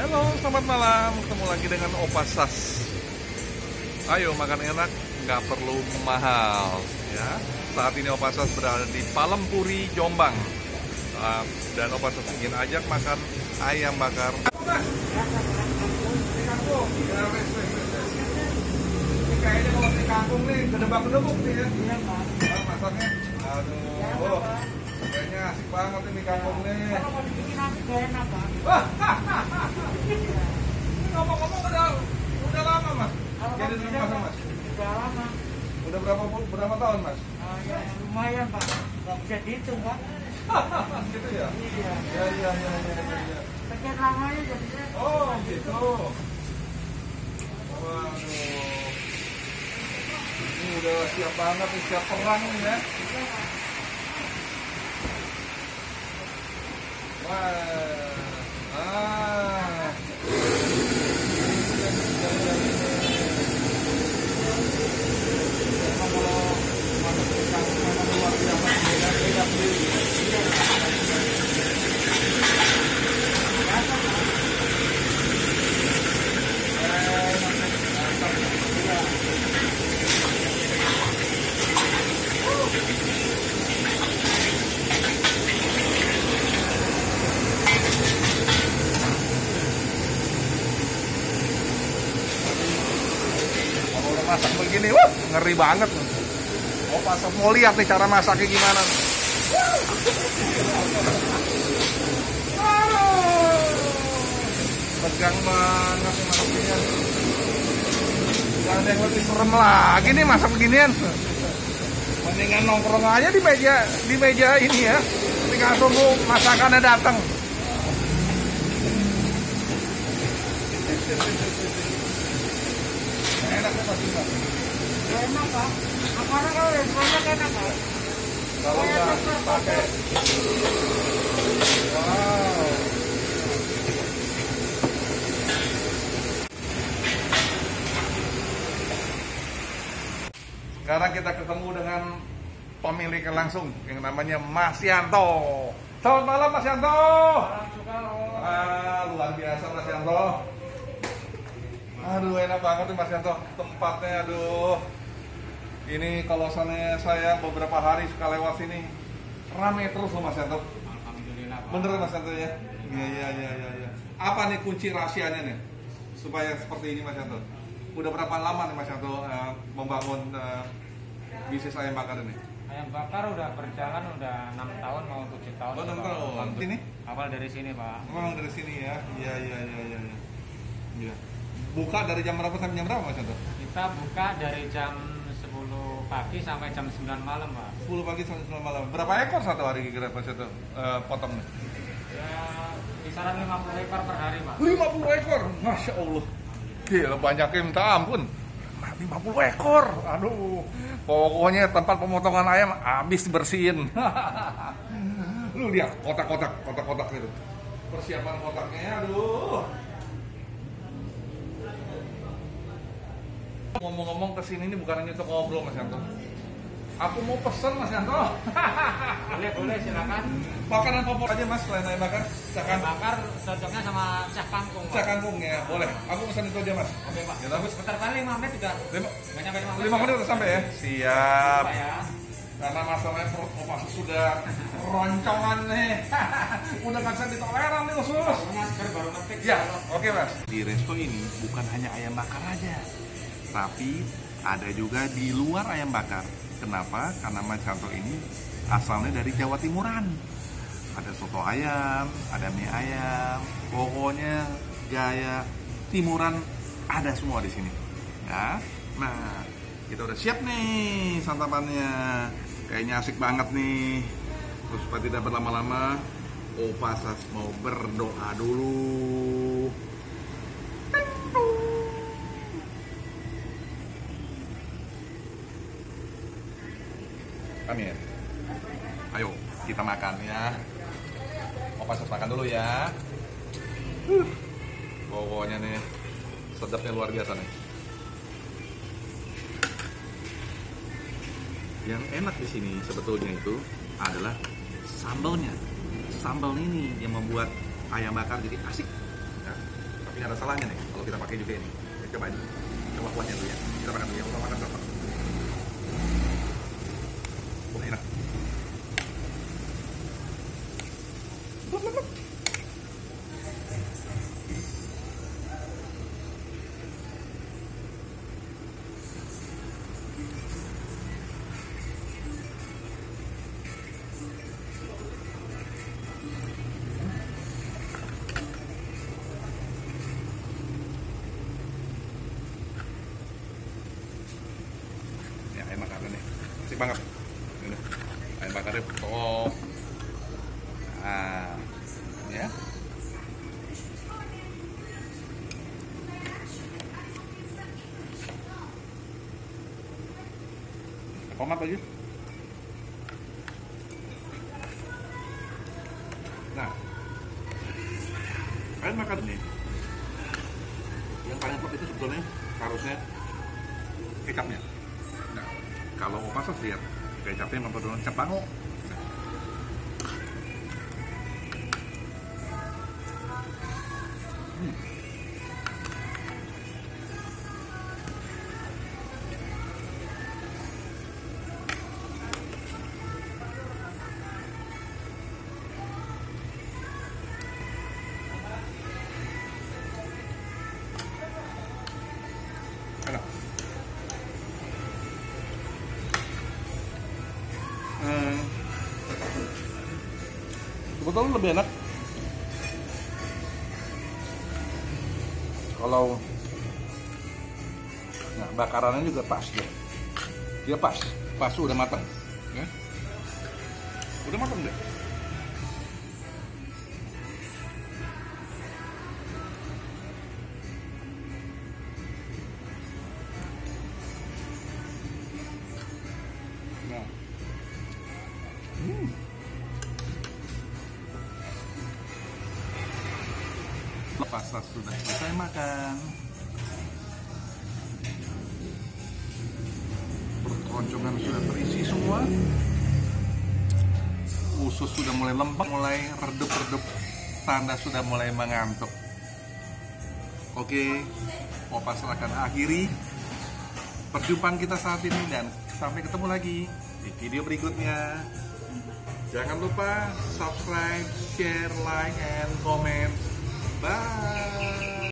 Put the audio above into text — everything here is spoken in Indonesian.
Halo, selamat malam. Ketemu lagi dengan Opa Sas. Ayo makan enak, nggak perlu mahal. Ya, saat ini Opa Sas berada di Palempuri, Jombang. Dan Opa Sas ingin ajak makan ayam bakar. Ini kayaknya kalau di kampung nih gedebak-gedebuk nih ya. Iya, Pak. Masaknya. Aduh, kayaknya asik banget ini kampung nih. Kalau mau dibikin nasi gak enak, Pak. Ngomong-ngomong udah lama mas. Kalau Jadi mau di bikin rumah mas. udah lama. Udah berapa tahun mas? Ya, lumayan, Pak. Gak bisa dihitung, Pak. Gitu ya? Iya. Ya. Sekian lamanya jadinya. Oh gitu. Waduh. Ini udah siap banget nih, siap perang nih ya. Wah. Masak begini, wah ngeri banget. Oh pas mau lihat nih cara masaknya gimana. Tegang banget nih masaknya. Gak ada yang lebih serem lagi nih masak beginian. Mendingan nongkrong aja di meja ini ya. Tinggal tunggu masakannya datang. Enak ya pasti Pak? Gak enak, Pak. Akarnya kalau udah banyak enak, Pak. Kalau nggak pakai. Wow. Sekarang kita ketemu dengan pemiliknya langsung yang namanya Mas Yanto. Selamat malam Mas Yanto. Luar biasa Mas Yanto. Aduh enak banget nih Mas Yanto tempatnya. Aduh ini kalau saya beberapa hari suka lewat sini rame terus loh Mas Yanto. Alhamdulillah, Pak. Bener Mas Yanto ya? Iya. Apa nih kunci rahasianya nih supaya seperti ini Mas Yanto? Udah berapa lama nih Mas Yanto membangun bisnis ayam bakar ini? Ayam bakar udah berjalan udah 6 tahun mau 7 tahun. Oh 6 tahun. Ini? Awal dari sini, Pak. Memang dari sini ya? Iya. Buka dari jam berapa sampai jam berapa Mas Yanto? Kita buka dari jam 10 pagi sampai jam 9 malam, Pak. 10 pagi sampai 9 malam. Berapa ekor satu hari kira-kira Mas Yanto potong nih? Ya kisaran 50 ekor per hari, Pak. 50 ekor? Masya Allah. Gila banyaknya minta ampun. 50 ekor. Aduh. Pokoknya tempat pemotongan ayam habis bersihin. Lu lihat kotak-kotak itu. Persiapan kotaknya aduh. Ngomong-ngomong kesini ini bukan hanya untuk ngobrol Mas Yanto. Aku mau pesen Mas Yanto. Boleh silakan. Makanan favorit aja Mas selain ayam bakar. Ayam bakar cocoknya sama cak kangkung, Pak. Cak kangkung ya, boleh. Aku pesan itu aja Mas. Oke, Pak. Ya, bagus. Sebentar paling 5 menit juga. Nggak nyampe 5 menit. 5 menit udah sampai ya? Siap. Pak ya. Karena masalahnya perut Opa sudah roncongan nih. Udah nggak bisa ditoleran nih usus. Baru ngetik. Ya, oke Mas. Di resto ini bukan hanya ayam bakar aja, tapi ada juga di luar ayam bakar. Kenapa? Karena Mas Yanto ini asalnya dari Jawa Timuran. Ada soto ayam, ada mie ayam, pokoknya gaya Timuran ada semua di sini. Ya, nah kita udah siap nih santapannya. Kayaknya asik banget nih. Terus supaya tidak berlama-lama, Opa Sas mau berdoa dulu. Amin. Ayo kita makan ya. Opa Sas makan dulu ya. Pokoknya nih sedapnya luar biasa nih. Yang enak di sini sebetulnya itu adalah sambalnya. Sambal ini yang membuat ayam bakar jadi asik. Ya. Tapi nggak ada salahnya nih kalau kita pakai juga ini. Coba ini, coba kuahnya dulu ya. Kita makan dulu ya, kita makan berapa? Oh, enak. Ayam bakar nih, asik banget. Ini ayam bakarnya top. Nah, ya. Tomat lagi. Nah, ayam bakar nih. Yang paling top itu sebetulnya harusnya kecapnya. Nah, kalau Opa Sos lihat kecapnya memperoleh kecap bango. Enak. Sebetulnya lebih enak kalau nah, bakarannya juga pas dia pas udah matang ya? Udah matang deh. Nah. Pasta sudah selesai makan. Perut keroncongan sudah terisi semua. Usus sudah mulai lembek, mulai redup-redup. Tanda sudah mulai mengantuk. Oke, Opa akan akhiri perjumpaan kita saat ini dan sampai ketemu lagi di video berikutnya. Jangan lupa subscribe, share, like, and comment. Bye.